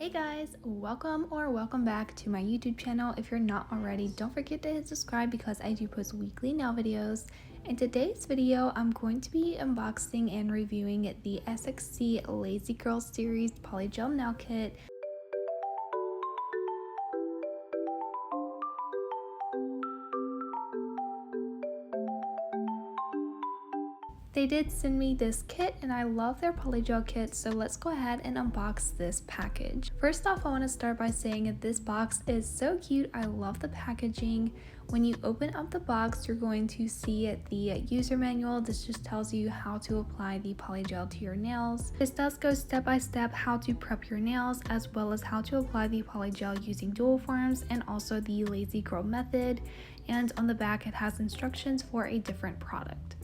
Hey guys, welcome back to my YouTube channel. If you're not already, don't forget to hit subscribe because I do post weekly nail videos. In today's video, I'm going to be unboxing and reviewing the SXC Lazygirl series polygel nail kit. They did send me this kit and I love their polygel kit, so let's go ahead and unbox this package. First off, I want to start by saying that this box is so cute. I love the packaging. When you open up the box, you're going to see the user manual. This just tells you how to apply the polygel to your nails. This does go step by step how to prep your nails, as well as how to apply the polygel using dual forms and also the Lazygirl method. And on the back, it has instructions for a different product.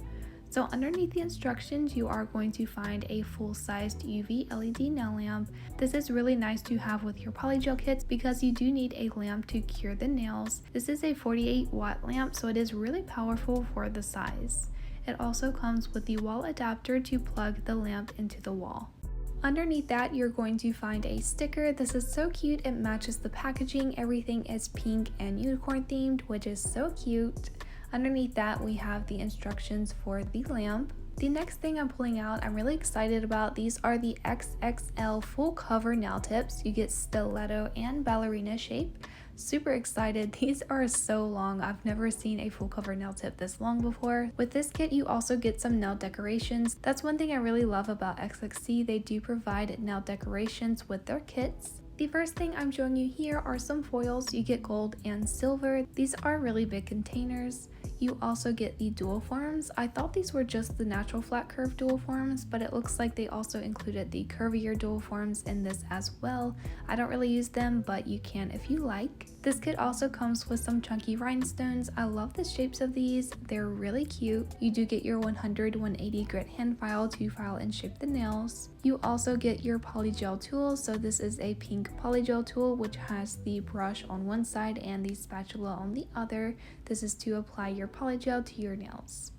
So underneath the instructions, you are going to find a full-sized UV LED nail lamp. This is really nice to have with your polygel kits because you do need a lamp to cure the nails. This is a 48-watt lamp, so it is really powerful for the size. It also comes with the wall adapter to plug the lamp into the wall. Underneath that, you're going to find a sticker. This is so cute. It matches the packaging. Everything is pink and unicorn themed, which is so cute. Underneath that, we have the instructions for the lamp. The next thing I'm pulling out, I'm really excited about. These are the XXL full cover nail tips. You get stiletto and ballerina shape. Super excited. These are so long. I've never seen a full cover nail tip this long before. With this kit, you also get some nail decorations. That's one thing I really love about XXC. They do provide nail decorations with their kits. The first thing I'm showing you here are some foils. You get gold and silver. These are really big containers. You also get the dual forms. I thought these were just the natural flat curve dual forms, but it looks like they also included the curvier dual forms in this as well. I don't really use them, but you can if you like. This kit also comes with some chunky rhinestones. I love the shapes of these. They're really cute. You do get your 100-180 grit hand file to file and shape the nails. You also get your polygel tool. So this is a pink polygel tool which has the brush on one side and the spatula on the other. This is to apply your polygel to your nails.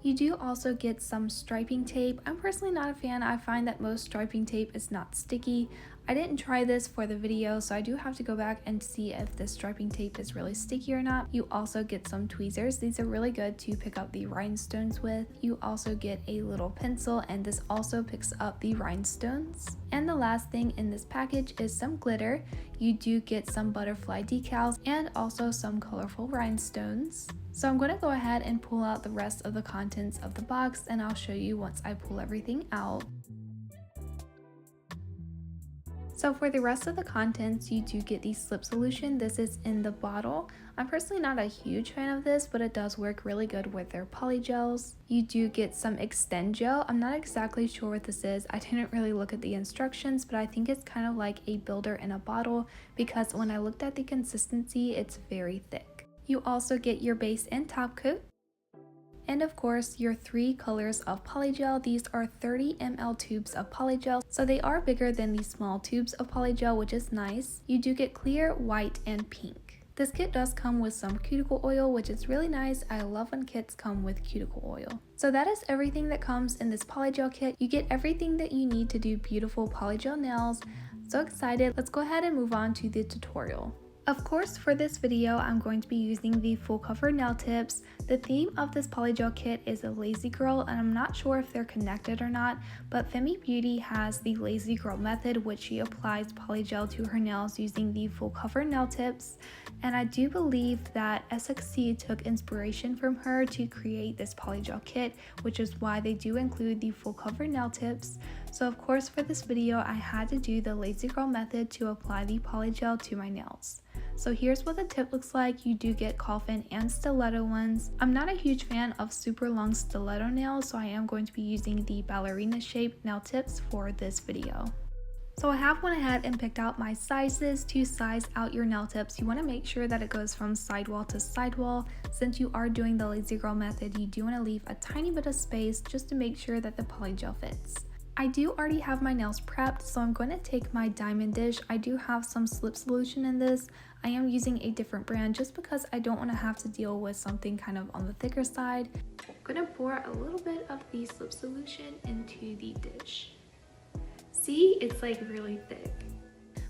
You do also get some striping tape. I'm personally not a fan. I find that most striping tape is not sticky. I didn't try this for the video, so I do have to go back and see if this striping tape is really sticky or not. You also get some tweezers. These are really good to pick up the rhinestones with. You also get a little pencil, and this also picks up the rhinestones. And the last thing in this package is some glitter. You do get some butterfly decals and also some colorful rhinestones. So I'm going to go ahead and pull out the rest of the contents of the box, and I'll show you once I pull everything out. So for the rest of the contents, you do get the slip solution. This is in the bottle. I'm personally not a huge fan of this, but it does work really good with their polygels. You do get some extend gel. I'm not exactly sure what this is. I didn't really look at the instructions, but I think it's kind of like a builder in a bottle because when I looked at the consistency, it's very thick. You also get your base and top coat. And of course, your 3 colors of polygel. These are 30 ml tubes of polygel, so they are bigger than the small tubes of polygel, which is nice. You do get clear, white, and pink. This kit does come with some cuticle oil, which is really nice. I love when kits come with cuticle oil. So that is everything that comes in this polygel kit. You get everything that you need to do beautiful polygel nails. So excited. Let's go ahead and move on to the tutorial. Of course, for this video, I'm going to be using the full cover nail tips. The theme of this polygel kit is a Lazygirl, and I'm not sure if they're connected or not, but Femi Beauty has the Lazygirl method, which she applies polygel to her nails using the full cover nail tips. And I do believe that SXC took inspiration from her to create this polygel kit, which is why they do include the full cover nail tips. So of course, for this video, I had to do the Lazygirl method to apply the polygel to my nails. So here's what the tip looks like. You do get coffin and stiletto ones. I'm not a huge fan of super long stiletto nails, so I am going to be using the ballerina shape nail tips for this video. So I have went ahead and picked out my sizes to size out your nail tips. You want to make sure that it goes from sidewall to sidewall. Since you are doing the Lazygirl method, you do want to leave a tiny bit of space just to make sure that the polygel fits. I do already have my nails prepped, so I'm going to take my diamond dish. I do have some slip solution in this. I am using a different brand just because I don't want to have to deal with something kind of on the thicker side. I'm going to pour a little bit of the slip solution into the dish. See, it's like really thick.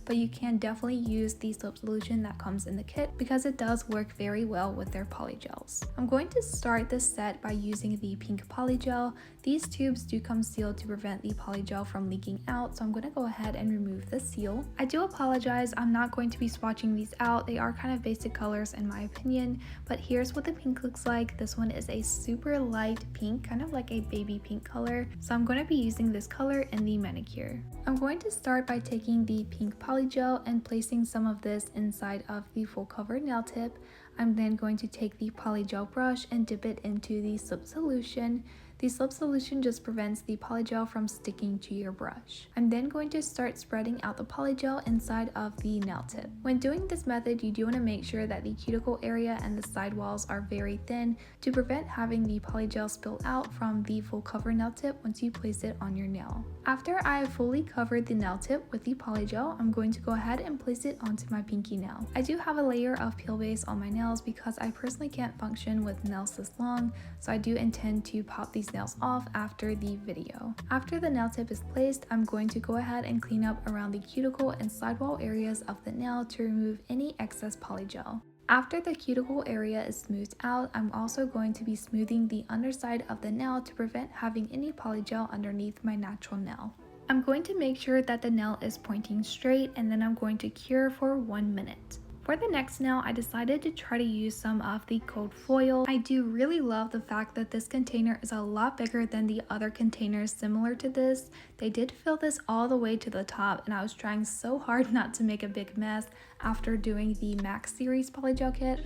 but you can definitely use the soap solution that comes in the kit because it does work very well with their polygels. I'm going to start this set by using the pink polygel. These tubes do come sealed to prevent the polygel from leaking out, so I'm going to go ahead and remove the seal. I do apologize, I'm not going to be swatching these out. They are kind of basic colors in my opinion, but here's what the pink looks like. This one is a super light pink, kind of like a baby pink color, so I'm going to be using this color in the manicure. I'm going to start by taking the pink polygel and placing some of this inside of the full cover nail tip. I'm then going to take the polygel brush and dip it into the slip solution. The slip solution just prevents the polygel from sticking to your brush. I'm then going to start spreading out the polygel inside of the nail tip. When doing this method, you do want to make sure that the cuticle area and the side walls are very thin to prevent having the polygel spill out from the full cover nail tip once you place it on your nail. After I have fully covered the nail tip with the polygel, I'm going to go ahead and place it onto my pinky nail. I do have a layer of peel base on my nails because I personally can't function with nails this long, so I do intend to pop these nails off after the video. After the nail tip is placed, I'm going to go ahead and clean up around the cuticle and sidewall areas of the nail to remove any excess polygel. After the cuticle area is smoothed out, I'm also going to be smoothing the underside of the nail to prevent having any polygel underneath my natural nail. I'm going to make sure that the nail is pointing straight, and then I'm going to cure for 1 minute. For the next nail, I decided to try to use some of the gold foil. I do really love the fact that this container is a lot bigger than the other containers similar to this. They did fill this all the way to the top, and I was trying so hard not to make a big mess after doing the Max series polygel kit.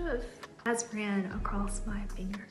As ran across my finger.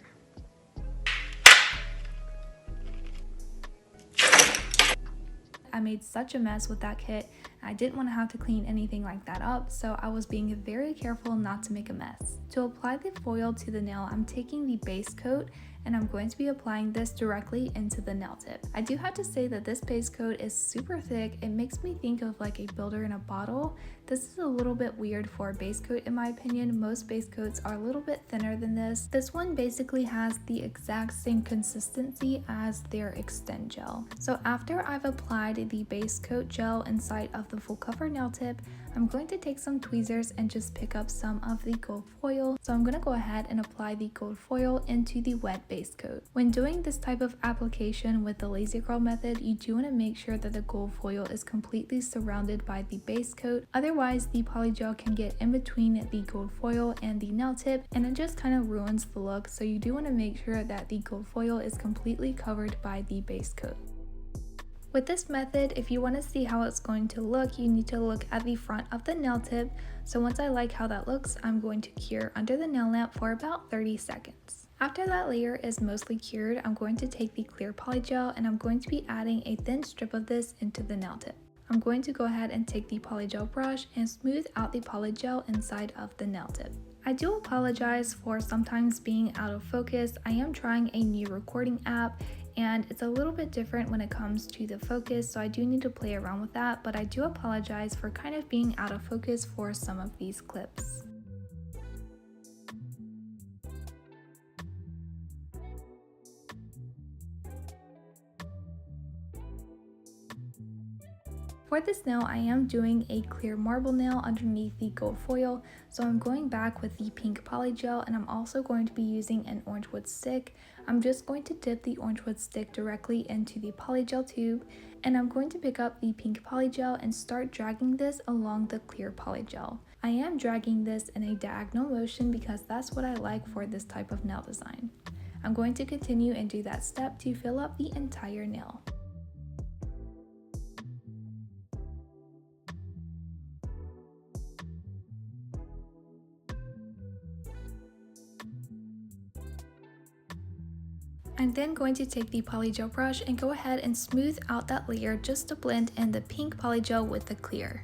I made such a mess with that kit. I didn't want to have to clean anything like that up, so I was being very careful not to make a mess. To apply the foil to the nail, I'm taking the base coat and I'm going to be applying this directly into the nail tip. I do have to say that this base coat is super thick. It makes me think of like a builder in a bottle. This is a little bit weird for a base coat in my opinion. Most base coats are a little bit thinner than this. This one basically has the exact same consistency as their Extend gel. So after I've applied the base coat gel inside of the full cover nail tip, I'm going to take some tweezers and just pick up some of the gold foil. So I'm going to go ahead and apply the gold foil into the wet base coat. When doing this type of application with the Lazygirl method, you do want to make sure that the gold foil is completely surrounded by the base coat. Otherwise, the polygel can get in between the gold foil and the nail tip, and it just kind of ruins the look. So you do want to make sure that the gold foil is completely covered by the base coat. With this method, if you want to see how it's going to look, you need to look at the front of the nail tip. So once I like how that looks, I'm going to cure under the nail lamp for about 30 seconds. After that layer is mostly cured, I'm going to take the clear polygel and I'm going to be adding a thin strip of this into the nail tip. I'm going to go ahead and take the polygel brush and smooth out the polygel inside of the nail tip. I do apologize for sometimes being out of focus. I am trying a new recording app and it's a little bit different when it comes to the focus, so I do need to play around with that, but I do apologize for kind of being out of focus for some of these clips. For this nail, I am doing a clear marble nail underneath the gold foil, so I'm going back with the pink polygel and I'm also going to be using an orange wood stick. I'm just going to dip the orange wood stick directly into the polygel tube, and I'm going to pick up the pink polygel and start dragging this along the clear polygel. I am dragging this in a diagonal motion because that's what I like for this type of nail design. I'm going to continue and do that step to fill up the entire nail. I'm then going to take the polygel brush and go ahead and smooth out that layer just to blend in the pink polygel with the clear.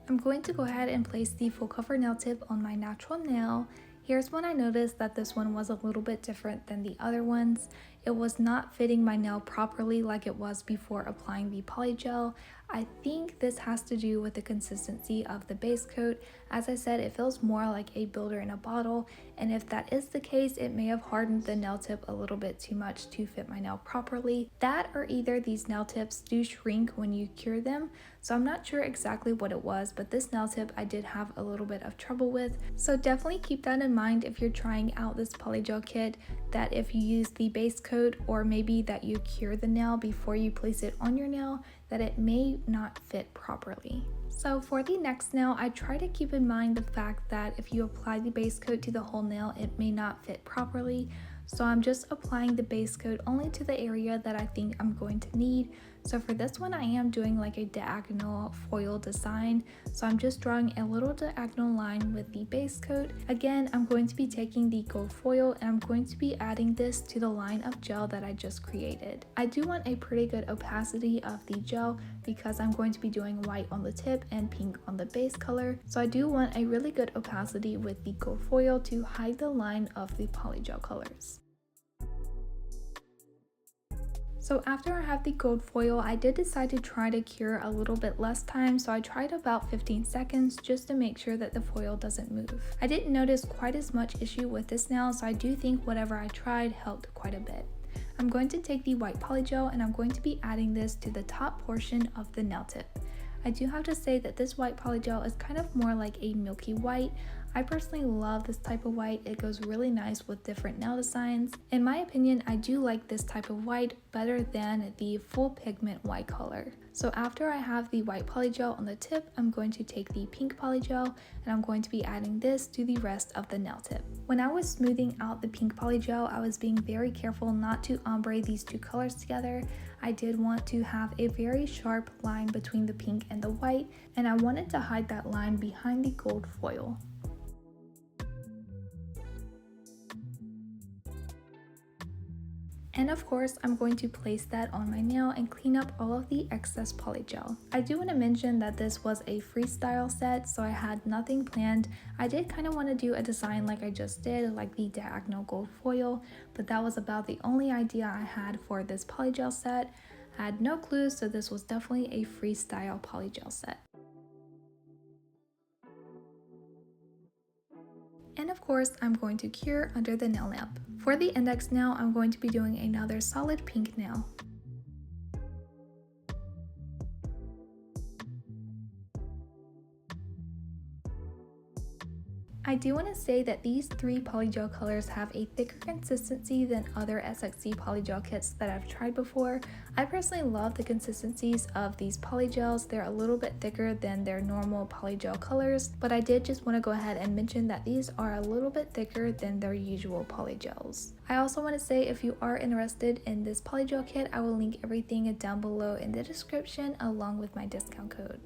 I'm going to go ahead and place the full cover nail tip on my natural nail, Here's when I noticed that this one was a little bit different than the other ones. It was not fitting my nail properly like it was before applying the polygel. I think this has to do with the consistency of the base coat. As I said, it feels more like a builder in a bottle, and if that is the case, it may have hardened the nail tip a little bit too much to fit my nail properly. That, or either these nail tips do shrink when you cure them, so I'm not sure exactly what it was, but this nail tip I did have a little bit of trouble with. So definitely keep that in mind if you're trying out this polygel kit, that if you use the base coat, or maybe that you cure the nail before you place it on your nail, that it may not fit properly. So for the next nail, I try to keep in mind the fact that if you apply the base coat to the whole nail, it may not fit properly. So I'm just applying the base coat only to the area that I think I'm going to need. So for this one, I am doing like a diagonal foil design. So I'm just drawing a little diagonal line with the base coat. Again, I'm going to be taking the gold foil and I'm going to be adding this to the line of gel that I just created. I do want a pretty good opacity of the gel because I'm going to be doing white on the tip and pink on the base color. So I do want a really good opacity with the gold foil to hide the line of the polygel colors. So after I have the gold foil, I did decide to try to cure a little bit less time, so I tried about 15 seconds just to make sure that the foil doesn't move. I didn't notice quite as much issue with this nail, so I do think whatever I tried helped quite a bit. I'm going to take the white polygel and I'm going to be adding this to the top portion of the nail tip. I do have to say that this white polygel is kind of more like a milky white. I personally love this type of white. It goes really nice with different nail designs. In my opinion, I do like this type of white better than the full pigment white color. So after I have the white polygel on the tip, I'm going to take the pink polygel and I'm going to be adding this to the rest of the nail tip. When I was smoothing out the pink polygel, I was being very careful not to ombre these two colors together. I did want to have a very sharp line between the pink and the white, and I wanted to hide that line behind the gold foil. And of course, I'm going to place that on my nail and clean up all of the excess polygel. I do want to mention that this was a freestyle set, so I had nothing planned. I did kind of want to do a design like I just did, like the diagonal gold foil, but that was about the only idea I had for this polygel set. I had no clues, so this was definitely a freestyle polygel set. And of course, I'm going to cure under the nail lamp. For the index nail, I'm going to be doing another solid pink nail. I do want to say that these three polygel colors have a thicker consistency than other SXC polygel kits that I've tried before. I personally love the consistencies of these polygels. They're a little bit thicker than their normal polygel colors, but I did just want to go ahead and mention that these are a little bit thicker than their usual polygels. I also want to say if you are interested in this polygel kit, I will link everything down below in the description along with my discount code.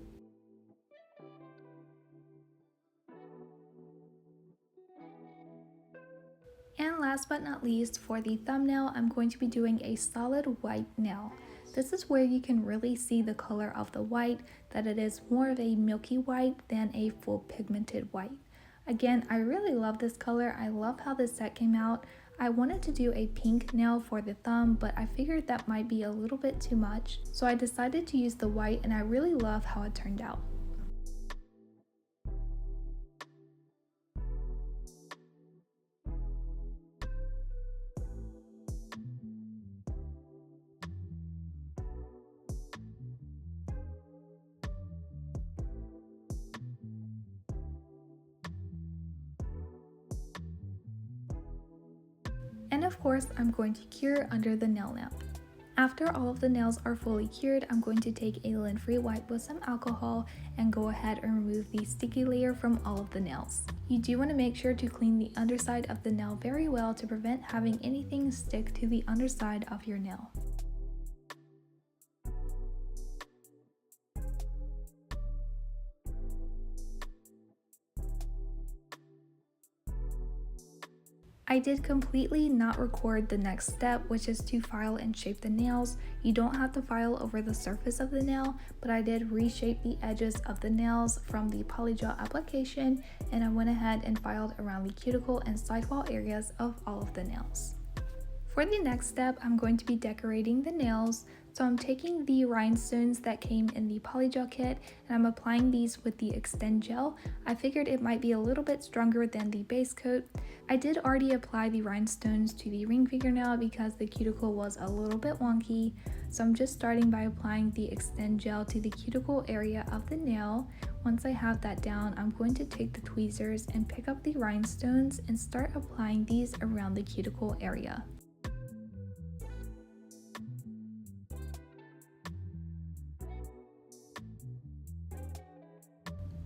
And last but not least, for the thumbnail, I'm going to be doing a solid white nail. This is where you can really see the color of the white, that it is more of a milky white than a full pigmented white. Again, I really love this color. I love how this set came out. I wanted to do a pink nail for the thumb, but I figured that might be a little bit too much. So I decided to use the white, and I really love how it turned out. And of course, I'm going to cure under the nail lamp. After all of the nails are fully cured, I'm going to take a lint-free wipe with some alcohol and go ahead and remove the sticky layer from all of the nails. You do want to make sure to clean the underside of the nail very well to prevent having anything stick to the underside of your nail. I did completely not record the next step, which is to file and shape the nails. You don't have to file over the surface of the nail, but I did reshape the edges of the nails from the polygel application, and I went ahead and filed around the cuticle and sidewall areas of all of the nails. For the next step, I'm going to be decorating the nails. So I'm taking the rhinestones that came in the polygel kit and I'm applying these with the Extend Gel. I figured it might be a little bit stronger than the base coat. I did already apply the rhinestones to the ring fingernail because the cuticle was a little bit wonky. So I'm just starting by applying the Extend Gel to the cuticle area of the nail. Once I have that down, I'm going to take the tweezers and pick up the rhinestones and start applying these around the cuticle area.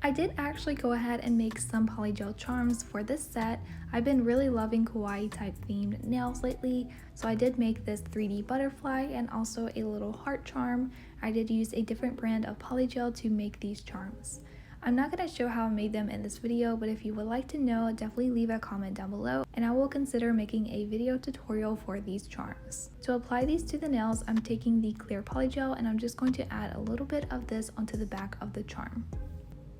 I did actually go ahead and make some polygel charms for this set. I've been really loving kawaii type themed nails lately, so I did make this 3D butterfly and also a little heart charm. I did use a different brand of polygel to make these charms. I'm not going to show how I made them in this video, but if you would like to know, definitely leave a comment down below and I will consider making a video tutorial for these charms. To apply these to the nails, I'm taking the clear polygel and I'm just going to add a little bit of this onto the back of the charm.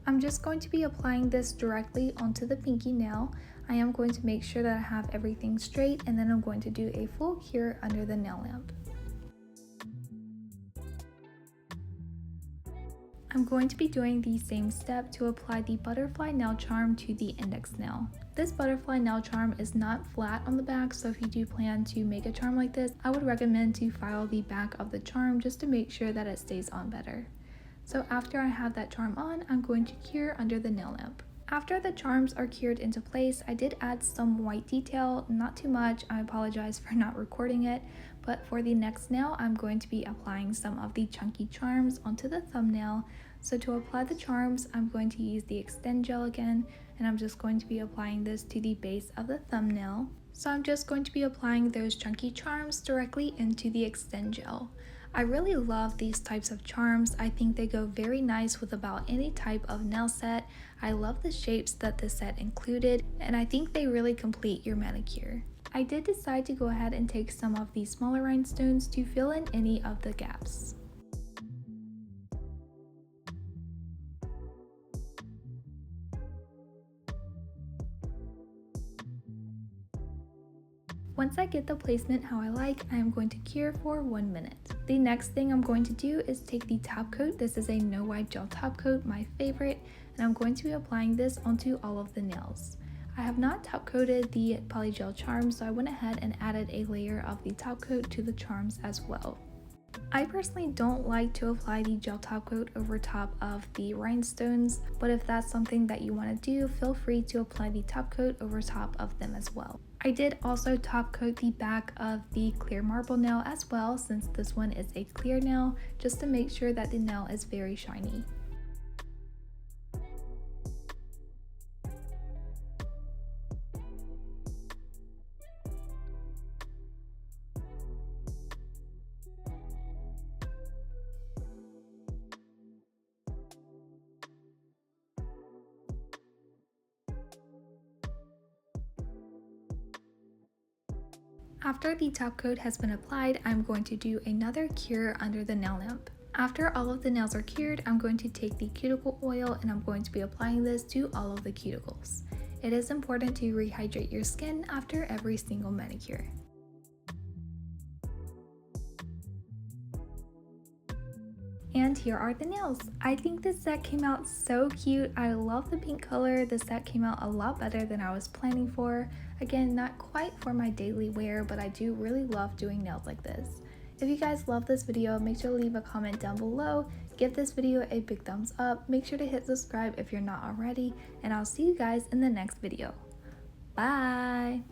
I'm just going to be applying this directly onto the pinky nail. I am going to make sure that I have everything straight and then I'm going to do a full cure under the nail lamp. I'm going to be doing the same step to apply the butterfly nail charm to the index nail. This butterfly nail charm is not flat on the back, so if you do plan to make a charm like this, I would recommend to file the back of the charm just to make sure that it stays on better. So after I have that charm on, I'm going to cure under the nail lamp. After the charms are cured into place, I did add some white detail, not too much, I apologize for not recording it, but for the next nail, I'm going to be applying some of the chunky charms onto the thumbnail. So to apply the charms, I'm going to use the Extend Gel again, and I'm just going to be applying this to the base of the thumbnail. So I'm just going to be applying those chunky charms directly into the Extend Gel. I really love these types of charms. I think they go very nice with about any type of nail set. I love the shapes that this set included, and I think they really complete your manicure. I did decide to go ahead and take some of these smaller rhinestones to fill in any of the gaps. Once I get the placement how I like, I am going to cure for 1 minute. The next thing I'm going to do is take the top coat. This is a no wipe gel top coat, my favorite, and I'm going to be applying this onto all of the nails. I have not top coated the polygel charms, so I went ahead and added a layer of the top coat to the charms as well. I personally don't like to apply the gel top coat over top of the rhinestones, but if that's something that you want to do, feel free to apply the top coat over top of them as well. I did also top coat the back of the clear marble nail as well, since this one is a clear nail, just to make sure that the nail is very shiny. After the top coat has been applied, I'm going to do another cure under the nail lamp. After all of the nails are cured, I'm going to take the cuticle oil and I'm going to be applying this to all of the cuticles. It is important to rehydrate your skin after every single manicure. And here are the nails. I think this set came out so cute. I love the pink color. The set came out a lot better than I was planning for. Again, not quite for my daily wear, but I do really love doing nails like this. If you guys love this video, make sure to leave a comment down below. Give this video a big thumbs up. Make sure to hit subscribe if you're not already, and I'll see you guys in the next video. Bye!